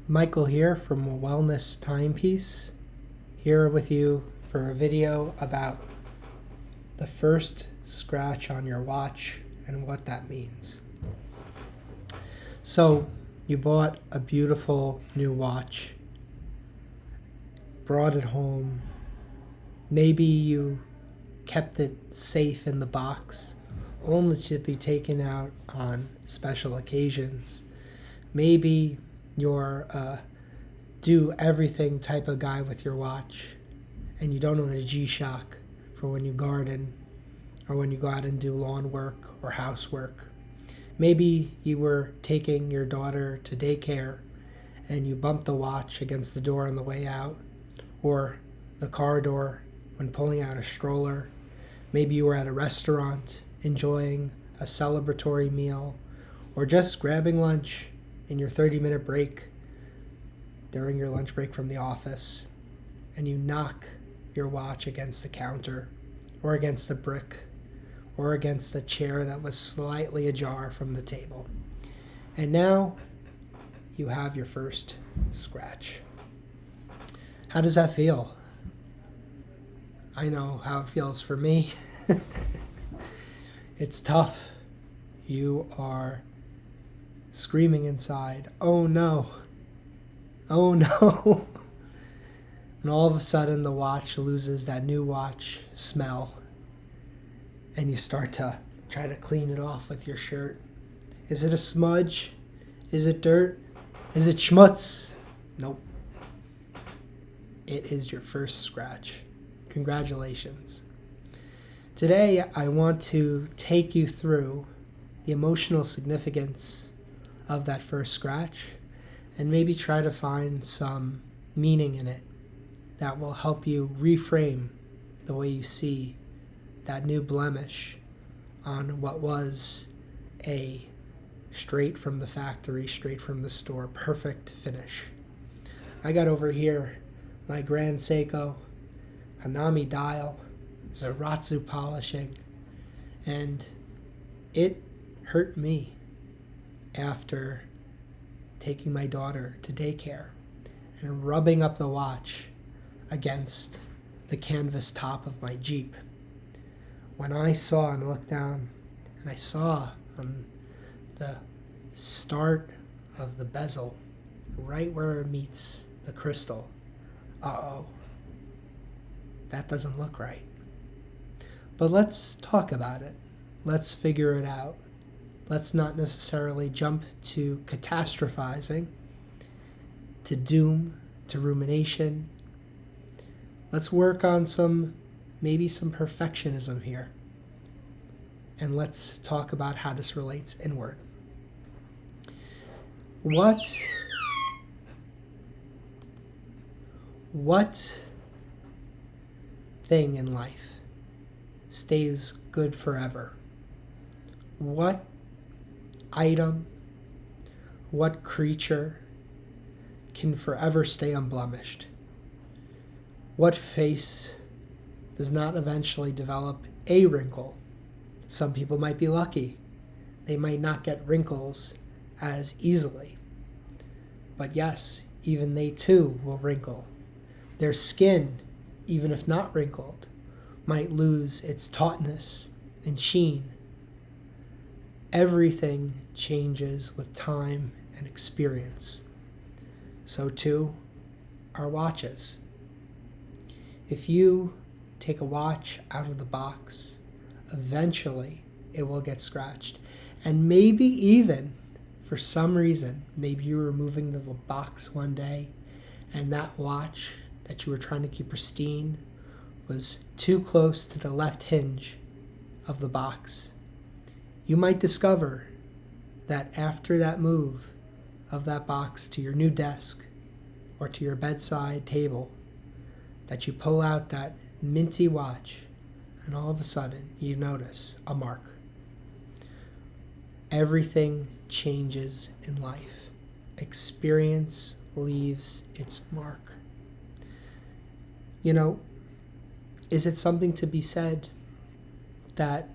Michael here from a Wellness Timepiece, here with you for a video about the first scratch on your watch and what that means. So, you bought a beautiful new watch, brought it home, maybe you kept it safe in the box, only to be taken out on special occasions. Maybe you're a do everything type of guy with your watch, and you don't own a G-Shock for when you garden or when you go out and do lawn work or housework. Maybe you were taking your daughter to daycare and you bumped the watch against the door on the way out, or the car door when pulling out a stroller. Maybe you were at a restaurant enjoying a celebratory meal, or just grabbing lunch in your 30-minute break during your lunch break from the office, and you knock your watch against the counter or against a brick or against the chair that was slightly ajar from the table. And now you have your first scratch. How does that feel? I know how it feels for me. It's tough. You are screaming inside, "Oh no, oh no." And all of a sudden the watch loses that new watch smell, and you start to try to clean it off with your shirt. Is it a smudge? Is it dirt? Is it schmutz? Nope. It is your first scratch. Congratulations. Today I want to take you through the emotional significance of that first scratch and maybe try to find some meaning in it that will help you reframe the way you see that new blemish on what was a straight from the factory, straight from the store, perfect finish. I got over here my Grand Seiko Hanami dial, Zaratsu polishing, and it hurt me after taking my daughter to daycare and rubbing up the watch against the canvas top of my Jeep. When I saw and looked down and I saw on the start of the bezel, right where it meets the crystal, that doesn't look right. But let's talk about it. Let's figure it out. Let's not necessarily jump to catastrophizing, to doom, to rumination. Let's work on maybe some perfectionism here. And let's talk about how this relates inward. What thing in life stays good forever? What item, what creature can forever stay unblemished? What face does not eventually develop a wrinkle? Some people might be lucky. They might not get wrinkles as easily. But yes, even they too will wrinkle. Their skin, even if not wrinkled, might lose its tautness and sheen. Everything changes with time and experience. So too are watches. If you take a watch out of the box, eventually it will get scratched. And maybe even, for some reason, maybe you were removing the box one day and that watch that you were trying to keep pristine was too close to the left hinge of the box. You might discover that after that move of that box to your new desk or to your bedside table, that you pull out that minty watch and all of a sudden you notice a mark. Everything changes in life. Experience leaves its mark. You know, is it something to be said that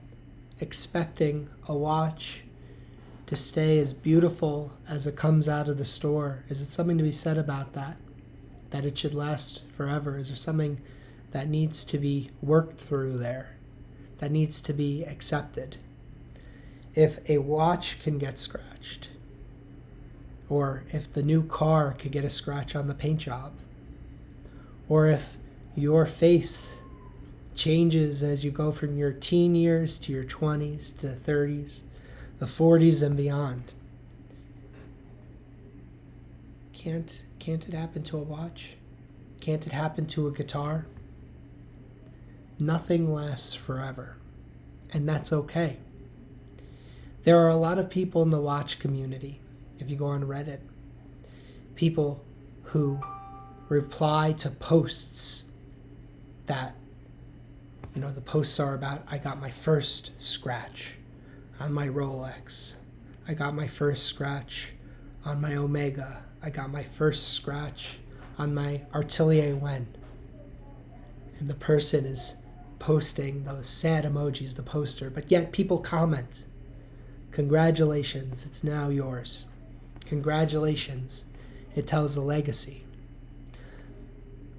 expecting a watch to stay as beautiful as it comes out of the store? Is it something to be said about that? That it should last forever? Is there something that needs to be worked through there? That needs to be accepted? If a watch can get scratched, or if the new car could get a scratch on the paint job, or if your face changes as you go from your teen years to your 20s to the 30s, the 40s and beyond, can't it happen to a watch? Can't it happen to a guitar? Nothing lasts forever, and that's okay. There are a lot of people in the watch community, if you go on Reddit, people who reply to posts that, the posts are about, I got my first scratch on my Rolex. I got my first scratch on my Omega. I got my first scratch on my Artelier Wen. And the person is posting those sad emojis, the poster, but yet people comment. Congratulations, it's now yours. Congratulations, it tells a legacy.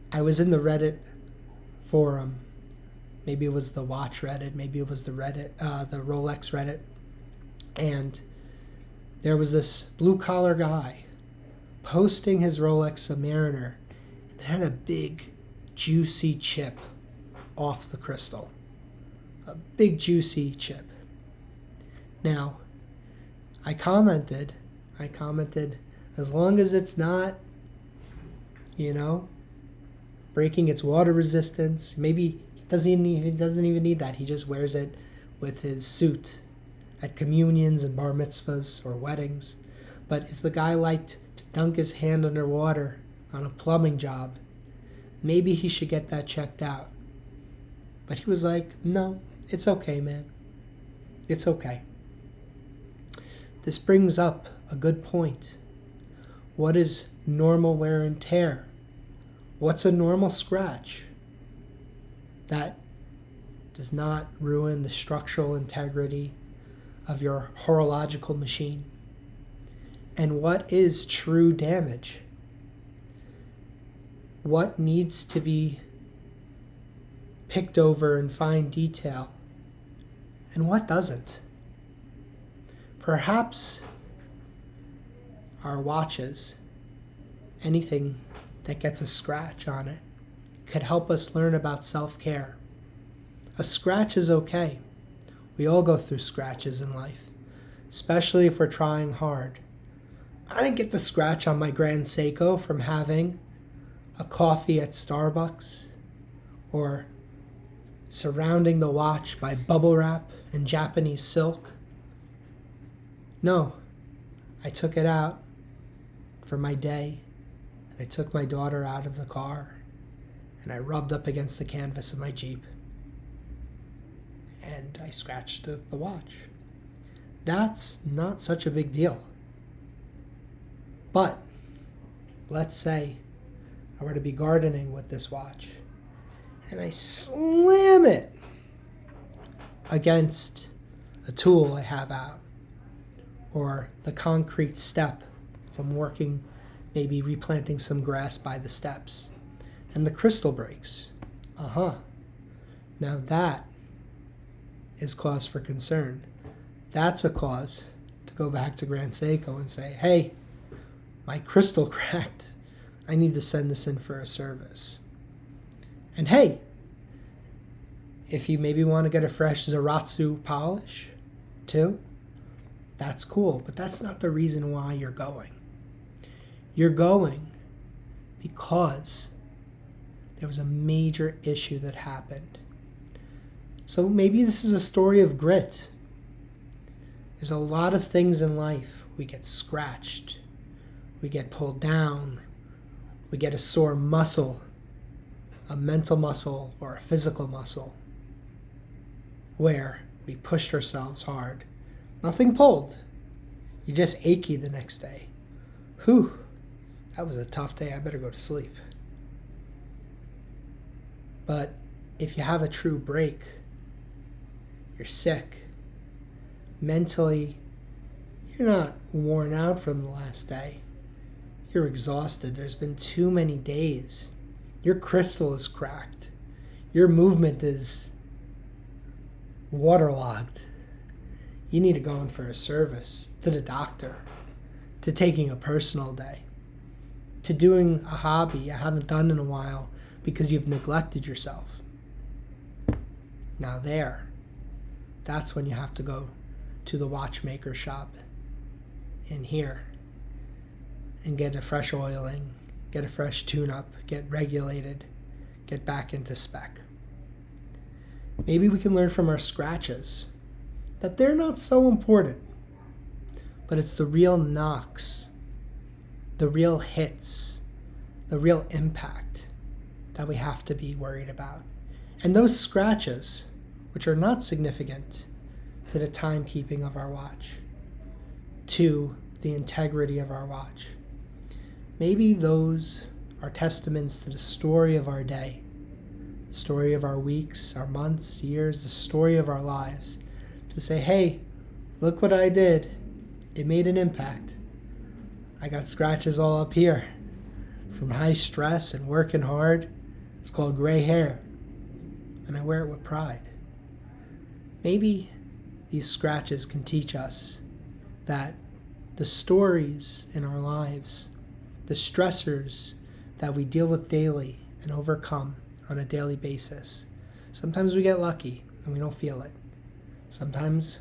I was in the Reddit forum. Maybe it was the watch Reddit, maybe it was the Rolex Reddit. And there was this blue-collar guy posting his Rolex Submariner, and it had a big, juicy chip off the crystal. A big, juicy chip. Now, I commented, as long as it's not, breaking its water resistance, maybe he doesn't even need that. He just wears it with his suit at communions and bar mitzvahs or weddings. But if the guy liked to dunk his hand underwater on a plumbing job, maybe he should get that checked out. But he was like, no, it's okay, man. It's okay. This brings up a good point. What is normal wear and tear? What's a normal scratch that does not ruin the structural integrity of your horological machine? And what is true damage? What needs to be picked over in fine detail, and what doesn't? Perhaps our watches, anything that gets a scratch on it, could help us learn about self-care. A scratch is okay. We all go through scratches in life, especially if we're trying hard. I didn't get the scratch on my Grand Seiko from having a coffee at Starbucks or surrounding the watch by bubble wrap and Japanese silk. No, I took it out for my day, and I took my daughter out of the car, and I rubbed up against the canvas of my Jeep, and I scratched the watch. That's not such a big deal. But let's say I were to be gardening with this watch, and I slam it against a tool I have out, or the concrete step if I'm working, maybe replanting some grass by the steps, and the crystal breaks. Now that is cause for concern. That's a cause to go back to Grand Seiko and say, hey, my crystal cracked. I need to send this in for a service. And hey, if you maybe want to get a fresh Zaratsu polish too, that's cool, but that's not the reason why you're going. You're going because there was a major issue that happened. So maybe this is a story of grit. There's a lot of things in life. We get scratched. We get pulled down. We get a sore muscle, a mental muscle or a physical muscle, where we pushed ourselves hard. Nothing pulled. You're just achy the next day. Whew, that was a tough day. I better go to sleep. But if you have a true break, you're sick. Mentally, You're not worn out from the last day. You're exhausted. There's been too many days. Your crystal is cracked. Your movement is waterlogged. You need to go in for a service, to the doctor, to taking a personal day, to doing a hobby you haven't done in a while because you've neglected yourself. Now that's when you have to go to the watchmaker shop in here and get a fresh oiling, get a fresh tune-up, get regulated, get back into spec. Maybe we can learn from our scratches that they're not so important, but it's the real knocks, the real hits, the real impact that we have to be worried about. And those scratches, which are not significant to the timekeeping of our watch, to the integrity of our watch, maybe those are testaments to the story of our day, the story of our weeks, our months, years, the story of our lives. To say, hey, look what I did. It made an impact. I got scratches all up here from high stress and working hard. It's called gray hair, and I wear it with pride. Maybe these scratches can teach us that the stories in our lives, the stressors that we deal with daily and overcome on a daily basis, sometimes we get lucky and we don't feel it. Sometimes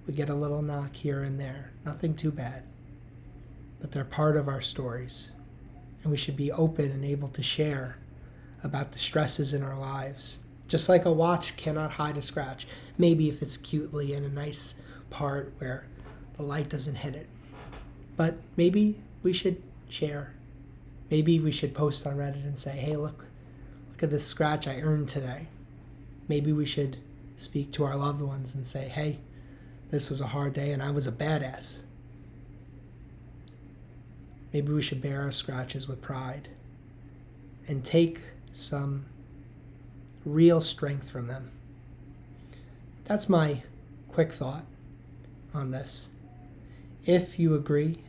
we get a little knock here and there, nothing too bad, but they're part of our stories, and we should be open and able to share about the stresses in our lives. Just like a watch cannot hide a scratch, maybe if it's cutely in a nice part where the light doesn't hit it. But maybe we should share. Maybe we should post on Reddit and say, hey, look at this scratch I earned today. Maybe we should speak to our loved ones and say, hey, this was a hard day and I was a badass. Maybe we should bear our scratches with pride and take some real strength from them. That's my quick thought on this. If you agree,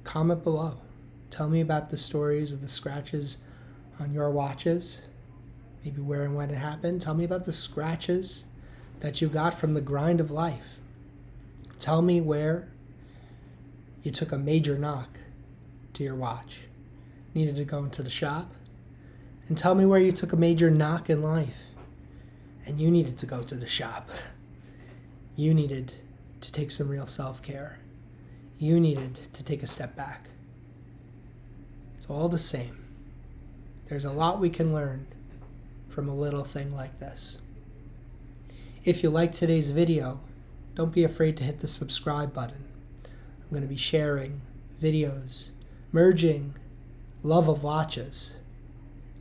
comment below. Tell me about the stories of the scratches on your watches, maybe where and when it happened. Tell me about the scratches that you got from the grind of life. Tell me where you took a major knock to your watch, needed to go into the shop. And tell me where you took a major knock in life and you needed to go to the shop. You needed to take some real self-care. You needed to take a step back. It's all the same. There's a lot we can learn from a little thing like this. If you liked today's video, don't be afraid to hit the subscribe button. I'm going to be sharing videos, merging love of watches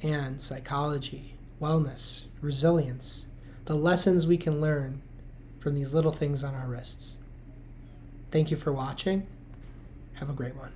and psychology, wellness, resilience, the lessons we can learn from these little things on our wrists. Thank you for watching. Have a great one.